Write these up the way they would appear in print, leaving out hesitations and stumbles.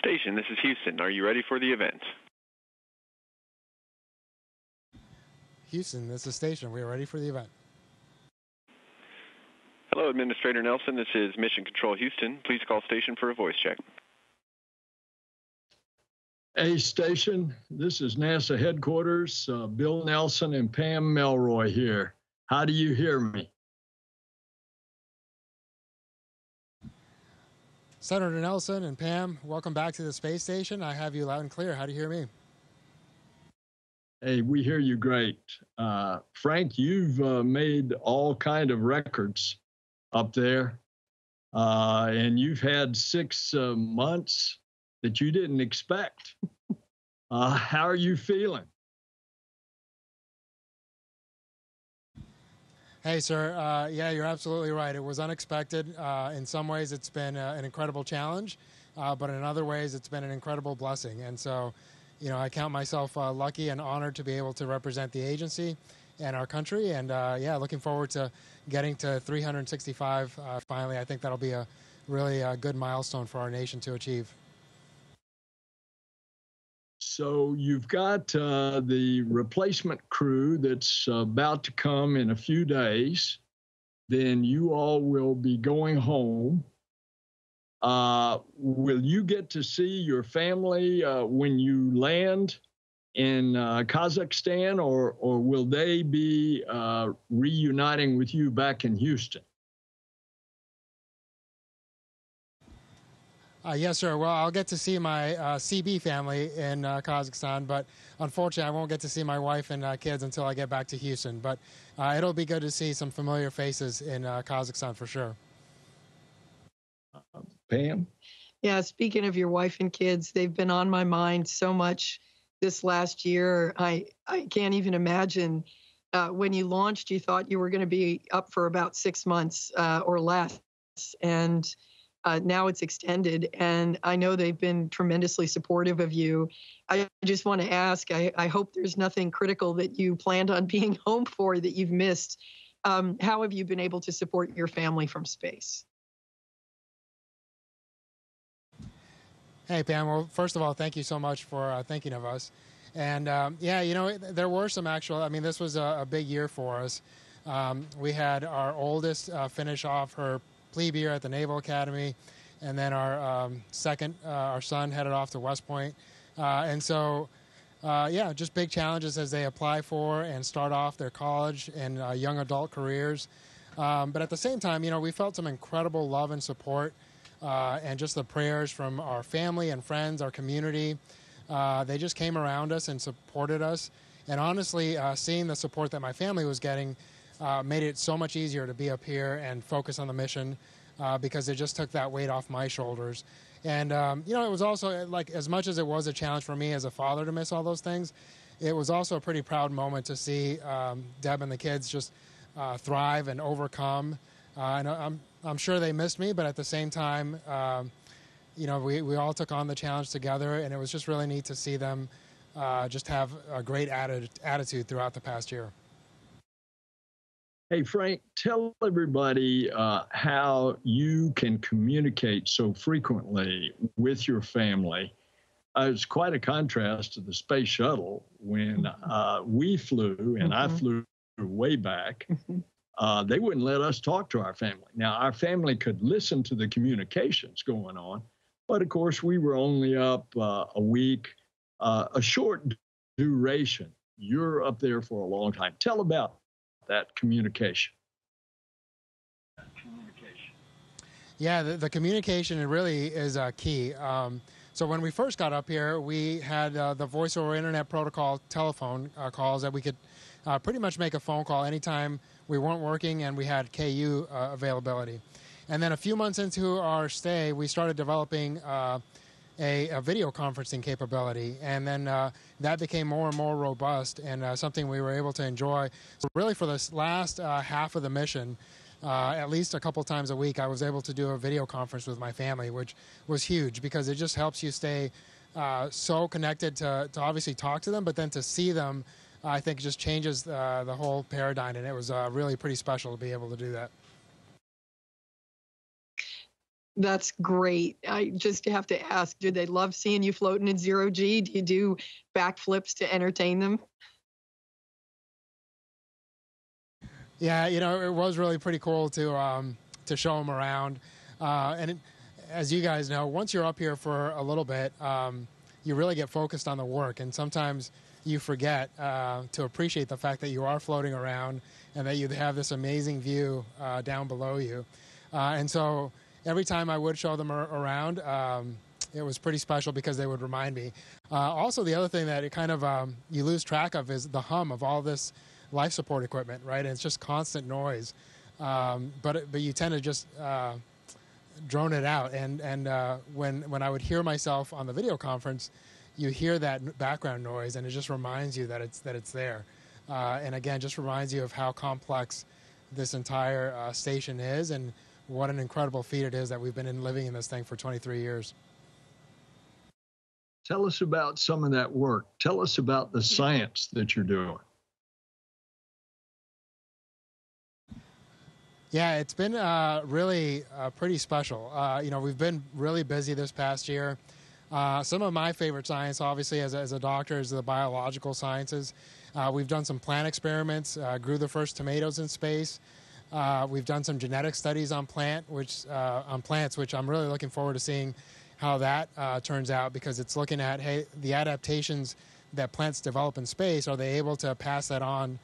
Station, this is Houston. Are you ready for the event? Houston, this is Station. We are ready for the event. Hello, Administrator Nelson. This is Mission Control Houston. Please call Station for a voice check. Hey, Station. This is NASA Headquarters. Bill Nelson and Pam Melroy here. How do you hear me? Senator Nelson and Pam, welcome back to the space station. I have you loud and clear. How do you hear me? Hey, we hear you great. Frank, you've made all kind of records up there, and you've had 6 months that you didn't expect. How are you feeling? Hey, sir. Yeah, you're absolutely right. It was unexpected. In some ways, it's been an incredible challenge, but in other ways, it's been an incredible blessing. And so, you know, I count myself lucky and honored to be able to represent the agency and our country. And yeah, looking forward to getting to 365 finally. I think that'll be a really good milestone for our nation to achieve. So you've got the replacement crew that's about to come in a few days. Then you all will be going home. Will you get to see your family when you land in Kazakhstan, or will they be reuniting with you back in Houston? Yes, sir. Well, I'll get to see my CB family in Kazakhstan, but unfortunately, I won't get to see my wife and kids until I get back to Houston. But it'll be good to see some familiar faces in Kazakhstan for sure. Pam? Yeah, speaking of your wife and kids, they've been on my mind so much this last year. I can't even imagine. When you launched, you thought you were going to be up for about 6 months or less. And now it's extended, and I know they've been tremendously supportive of you. I just want to ask, I hope there's nothing critical that you planned on being home for that you've missed. How have you been able to support your family from space? Hey, Pam. Well, first of all, thank you so much for thinking of us. And yeah, you know, there were some actual, I mean, this was a big year for us. We had our oldest finish off her plebe year at the Naval Academy, and then our our son headed off to West Point. And so, yeah, just big challenges as they apply for and start off their college and young adult careers. But at the same time, you know, we felt some incredible love and support and just the prayers from our family and friends, our community. They just came around us and supported us. And honestly, seeing the support that my family was getting made it so much easier to be up here and focus on the mission because it just took that weight off my shoulders. And, you know, it was also, like, as much as it was a challenge for me as a father to miss all those things, it was also a pretty proud moment to see Deb and the kids just thrive and overcome. And I'm sure they missed me, but at the same time, you know, we all took on the challenge together, and it was just really neat to see them just have a great attitude throughout the past year. Hey, Frank, tell everybody how you can communicate so frequently with your family. It's quite a contrast to the space shuttle when we flew, and I flew way back. They wouldn't let us talk to our family. Now, our family could listen to the communications going on, but of course, we were only up a week, a short duration. You're up there for a long time. Tell about that communication. Yeah, the communication really is key. So when we first got up here, we had the voice over internet protocol telephone calls that we could pretty much make a phone call anytime we weren't working and we had KU availability. And then a few months into our stay, we started developing a video conferencing capability. And then that became more and more robust and something we were able to enjoy. So really for this last half of the mission, at least a couple times a week, I was able to do a video conference with my family, which was huge because it just helps you stay so connected to obviously talk to them, but then to see them, I think just changes the whole paradigm. And it was really pretty special to be able to do that. That's great. I just have to ask, do they love seeing you floating in zero G? Do you do backflips to entertain them? Yeah, it was really pretty cool to show them around. As you guys know, once you're up here for a little bit, you really get focused on the work, and sometimes you forget to appreciate the fact that you are floating around and that you have this amazing view down below you. And so every time I would show them around, it was pretty special because they would remind me. Also, the other thing that it kind of you lose track of is the hum of all this life support equipment, right? And it's just constant noise, but you tend to just drone it out. And when I would hear myself on the video conference, you hear that background noise, and it just reminds you that it's there. And again, just reminds you of how complex this entire station is, and what an incredible feat it is that we've been living in this thing for 23 years. Tell us about some of that work. Tell us about the science that you're doing. Yeah, it's been really pretty special. We've been really busy this past year. Some of my favorite science, obviously, as a doctor, is the biological sciences. We've done some plant experiments, grew the first tomatoes in space. We've done some genetic studies on plants, which I'm really looking forward to seeing how that turns out, because it's looking at, hey, the adaptations that plants develop in space, are they able to pass that on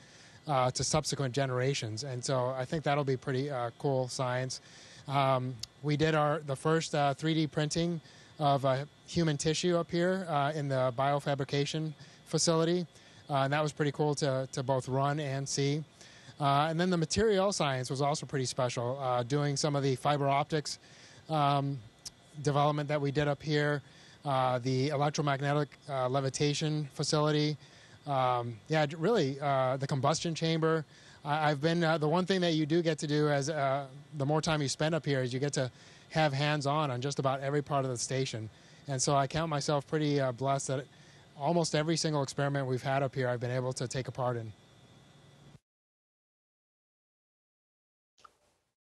to subsequent generations? And so I think that'll be pretty cool science. We did the first 3D printing of human tissue up here in the biofabrication facility. And that was pretty cool to both run and see. And then the material science was also pretty special, doing some of the fiber optics development that we did up here, the electromagnetic levitation facility. The combustion chamber. I've been the one thing that you do get to do as the more time you spend up here is you get to have hands-on just about every part of the station. And so I count myself pretty blessed that almost every single experiment we've had up here I've been able to take a part in.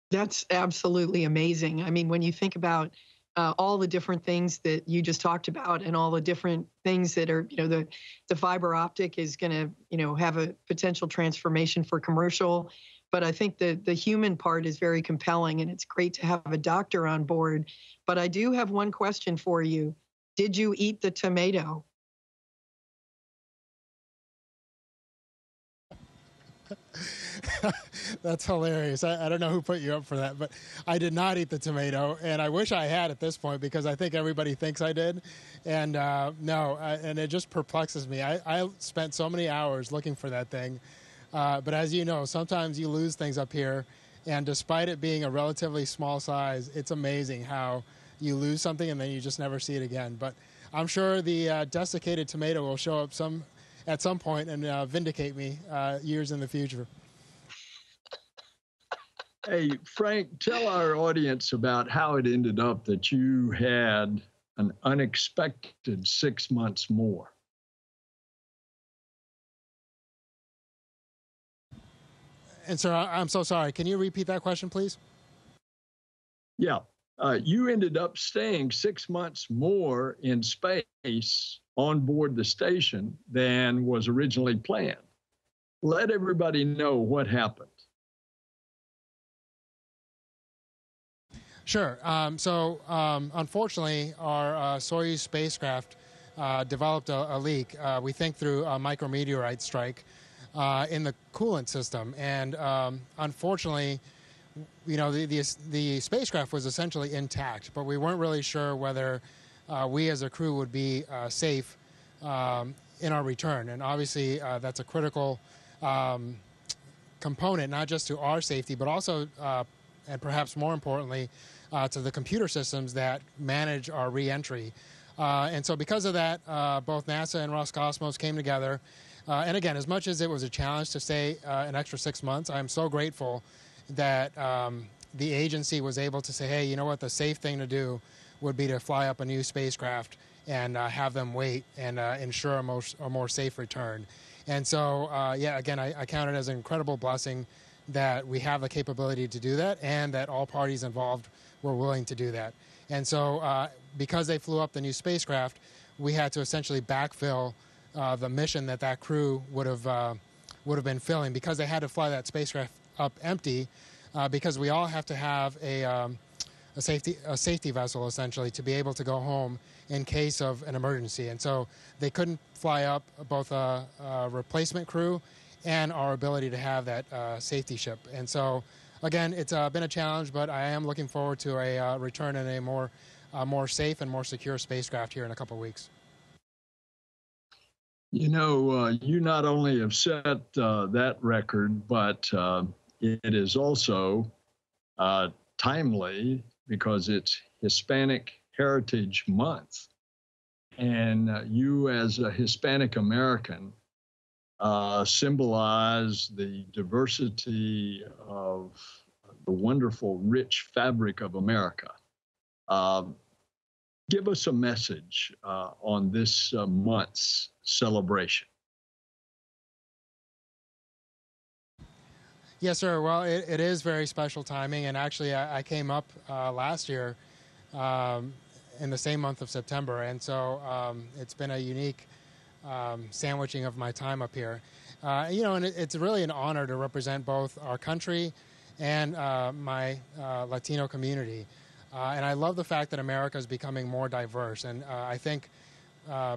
That's absolutely amazing. I mean, when you think about all the different things that you just talked about, and all the different things that are, the fiber optic is going to, have a potential transformation for commercial. But I think the human part is very compelling, and it's great to have a doctor on board. But I do have one question for you. Did you eat the tomato? That's hilarious. I don't know who put you up for that, but I did not eat the tomato, and I wish I had at this point, because I think everybody thinks I did. And and it just perplexes me. I spent so many hours looking for that thing, but as you know, sometimes you lose things up here, and despite it being a relatively small size, it's amazing how you lose something and then you just never see it again. But I'm sure the desiccated tomato will show up at some point and vindicate me years in the future. Hey, Frank, tell our audience about how it ended up that you had an unexpected 6 months more. And sir, I'm so sorry. Can you repeat that question, please? Yeah. You ended up staying 6 months more in space on board the station than was originally planned. Let everybody know what happened. Sure. Unfortunately, our Soyuz spacecraft developed a leak, we think through a micrometeorite strike in the coolant system. And unfortunately, the spacecraft was essentially intact, but we weren't really sure whether we as a crew would be safe in our return. And obviously, that's a critical component, not just to our safety, but also, and perhaps more importantly, to the computer systems that manage our re-entry. And so because of that, both NASA and Roscosmos came together. And again, as much as it was a challenge to stay an extra 6 months, I'm so grateful that the agency was able to say, hey, you know what, the safe thing to do would be to fly up a new spacecraft and have them wait and ensure a more safe return. And so, again, I count it as an incredible blessing that we have the capability to do that, and that all parties involved were willing to do that. And so because they flew up the new spacecraft, we had to essentially backfill the mission that crew would have been filling, because they had to fly that spacecraft up empty, because we all have to have a safety vessel essentially to be able to go home in case of an emergency. And so they couldn't fly up both a replacement crew and our ability to have that safety ship. And so again, it's been a challenge, but I am looking forward to a return in a more safe and more secure spacecraft here in a couple of weeks. You know, you not only have set that record, but it is also timely because it's Hispanic Heritage Month. And you, as a Hispanic American, symbolize the diversity of the wonderful, rich fabric of America. Give us a message on this month's celebration. Yes, sir. Well, it is very special timing, and actually I came up last year in the same month of September, and so it's been a unique sandwiching of my time up here. And it's really an honor to represent both our country and my Latino community. And I love the fact that America is becoming more diverse, and I think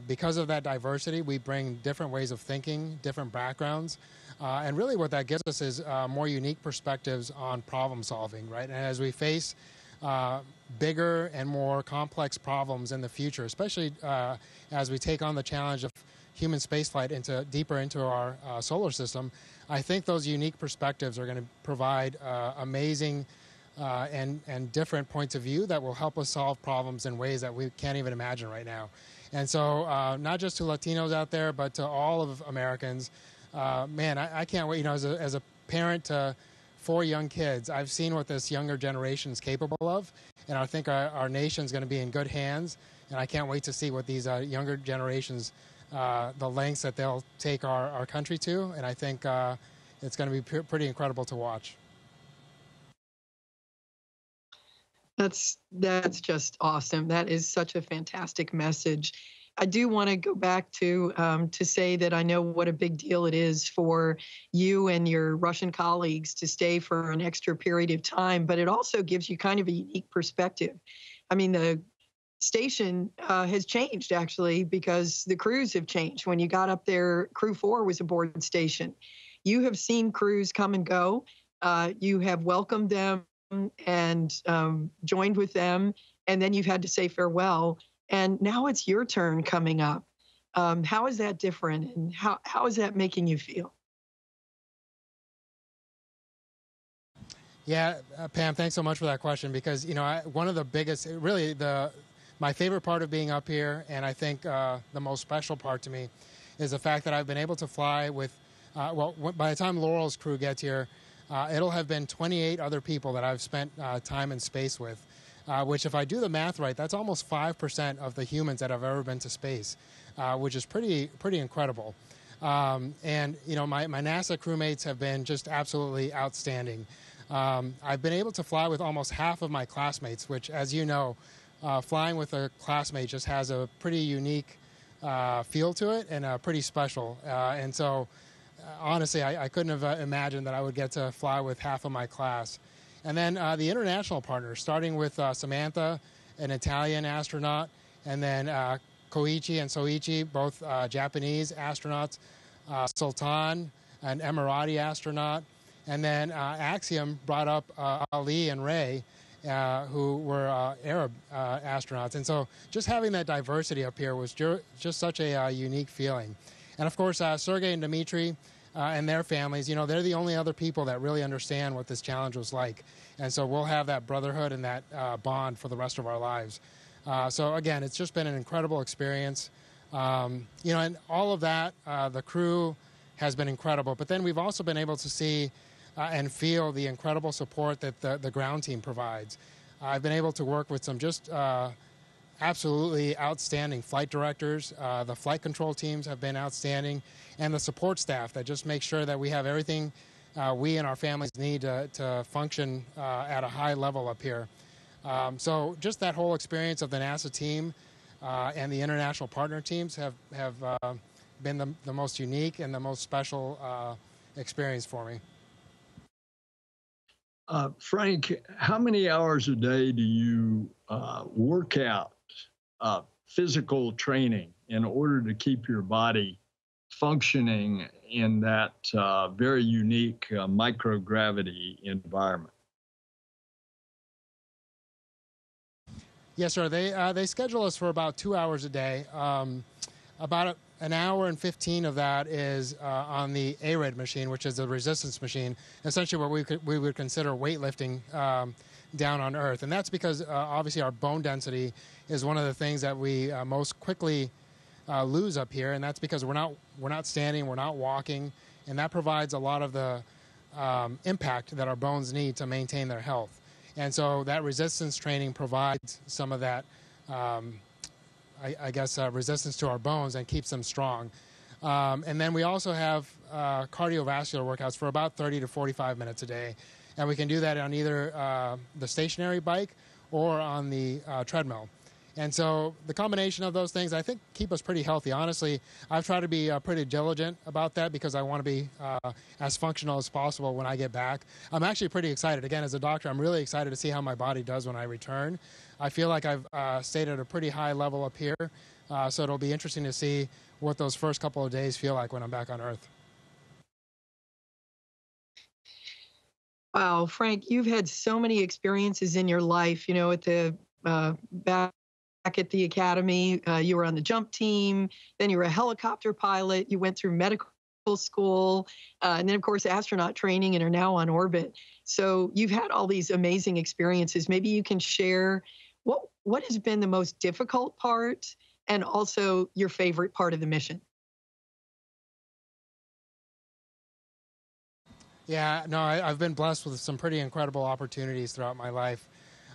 because of that diversity, we bring different ways of thinking, different backgrounds. And really what that gives us is more unique perspectives on problem solving, right? And as we face bigger and more complex problems in the future, especially as we take on the challenge of human spaceflight deeper into our solar system, I think those unique perspectives are going to provide amazing and different points of view that will help us solve problems in ways that we can't even imagine right now. And so not just to Latinos out there, but to all of Americans, man, I can't wait. As a parent to 4 young kids, I've seen what this younger generation is capable of, and I think our nation's going to be in good hands, and I can't wait to see what these younger generations, the lengths that they'll take our country to, and I think it's going to be pretty incredible to watch. That's just awesome. That is such a fantastic message. I do want to go back to say that I know what a big deal it is for you and your Russian colleagues to stay for an extra period of time, but it also gives you kind of a unique perspective. I mean, the station has changed, actually, because the crews have changed. When you got up there, Crew 4 was aboard the station. You have seen crews come and go. You have welcomed them and joined with them, and then you've had to say farewell. And now it's your turn coming up. How is that different, and how is that making you feel? Yeah, Pam, thanks so much for that question, because one of the biggest, really my favorite part of being up here, and I think the most special part to me, is the fact that I've been able to fly with, by the time Laurel's crew gets here, it'll have been 28 other people that I've spent time in space with, which, if I do the math right, that's almost 5% of the humans that have ever been to space, which is pretty incredible. And my NASA crewmates have been just absolutely outstanding. I've been able to fly with almost half of my classmates, which, as you know, flying with a classmate just has a pretty unique feel to it, and pretty special. And so, honestly, I couldn't have imagined that I would get to fly with half of my class. And then the international partners, starting with Samantha, an Italian astronaut, and then Koichi and Soichi, both Japanese astronauts, Sultan, an Emirati astronaut, and then Axiom brought up Ali and Ray, who were Arab astronauts. And so just having that diversity up here was just such a unique feeling. And of course, Sergey and Dmitry and their families, they're the only other people that really understand what this challenge was like. And so we'll have that brotherhood and that bond for the rest of our lives. So again, it's just been an incredible experience. And all of that, the crew has been incredible. But then we've also been able to see and feel the incredible support that the ground team provides. I've been able to work with some just absolutely outstanding flight directors. The flight control teams have been outstanding, and the support staff that just make sure that we have everything we and our families need to function at a high level up here. So just that whole experience of the NASA team and the international partner teams have been the most unique and the most special experience for me. Frank, how many hours a day do you work out physical training in order to keep your body functioning in that very unique microgravity environment? Yes, sir. They schedule us for about 2 hours a day. About an hour and 15 of that is on the ARID machine, which is a resistance machine, essentially what we would consider weightlifting down on Earth. And that's because obviously our bone density is one of the things that we most quickly lose up here, and that's because we're not standing, we're not walking, and that provides a lot of the impact that our bones need to maintain their health. And so that resistance training provides some of that, resistance to our bones and keeps them strong. And then we also have cardiovascular workouts for about 30 to 45 minutes a day. And we can do that on either the stationary bike or on the treadmill. And so the combination of those things, I think, keep us pretty healthy. Honestly, I've tried to be pretty diligent about that because I want to be as functional as possible when I get back. I'm actually pretty excited. Again, as a doctor, I'm really excited to see how my body does when I return. I feel like I've stayed at a pretty high level up here, so it'll be interesting to see what those first couple of days feel like when I'm back on Earth. Wow, Frank, you've had so many experiences in your life, you know, at the back at the academy, you were on the jump team, then you were a helicopter pilot, you went through medical school, and then, of course, astronaut training and are now on orbit. So you've had all these amazing experiences. Maybe you can share what has been the most difficult part and also your favorite part of the mission. Yeah, no, I've been blessed with some pretty incredible opportunities throughout my life.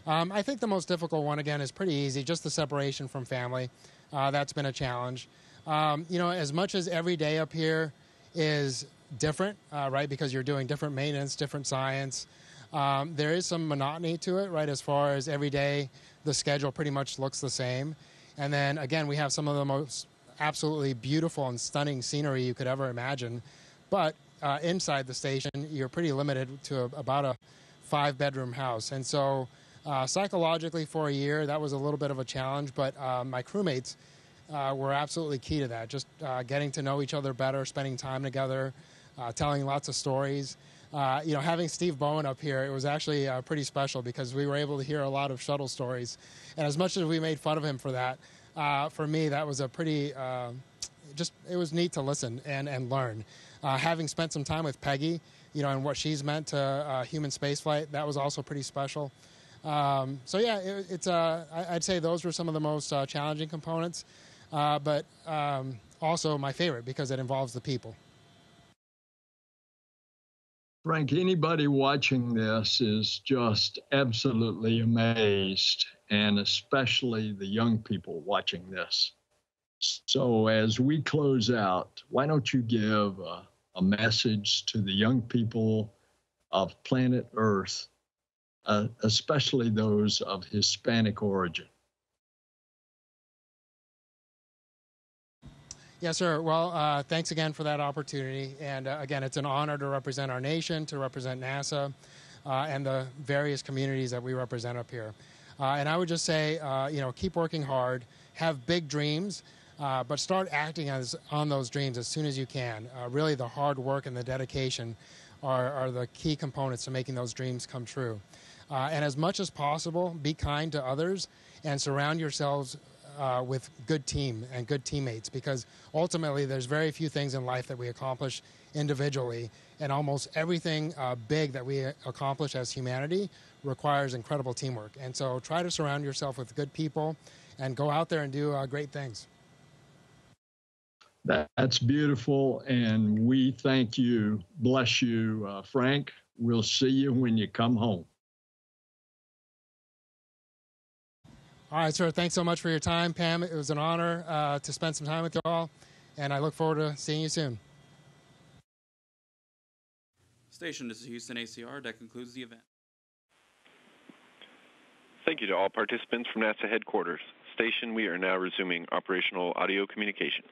I think the most difficult one, again, is pretty easy, just the separation from family. That's been a challenge. As much as every day up here is different, right, because you're doing different maintenance, different science, there is some monotony to it, right, as far as every day the schedule pretty much looks the same. And then, again, we have some of the most absolutely beautiful and stunning scenery you could ever imagine. But inside the station, you're pretty limited to about a 5-bedroom house. And so psychologically for a year, that was a little bit of a challenge, but my crewmates were absolutely key to that. Just getting to know each other better, spending time together, telling lots of stories. Having Steve Bowen up here, it was actually pretty special because we were able to hear a lot of shuttle stories. And as much as we made fun of him for that, for me, that was a pretty, it was neat to listen and learn. Having spent some time with Peggy, and what she's meant to human spaceflight, that was also pretty special. I'd say those were some of the most challenging components, but also my favorite because it involves the people. Frank, anybody watching this is just absolutely amazed, and especially the young people watching this. So as we close out, why don't you give a message to the young people of planet Earth, especially those of Hispanic origin? Yes, sir. Well, thanks again for that opportunity. And again, it's an honor to represent our nation, to represent NASA, and the various communities that we represent up here. And I would just say, keep working hard, have big dreams, but start acting on those dreams as soon as you can. Really, the hard work and the dedication are the key components to making those dreams come true. And as much as possible, be kind to others and surround yourselves with good team and good teammates, because ultimately there's very few things in life that we accomplish individually, and almost everything big that we accomplish as humanity requires incredible teamwork. And so try to surround yourself with good people and go out there and do great things. That's beautiful, and we thank you. Bless you, Frank. We'll see you when you come home. All right, sir. Thanks so much for your time, Pam. It was an honor to spend some time with you all, and I look forward to seeing you soon. Station, this is Houston ACR. That concludes the event. Thank you to all participants from NASA headquarters. Station, we are now resuming operational audio communications.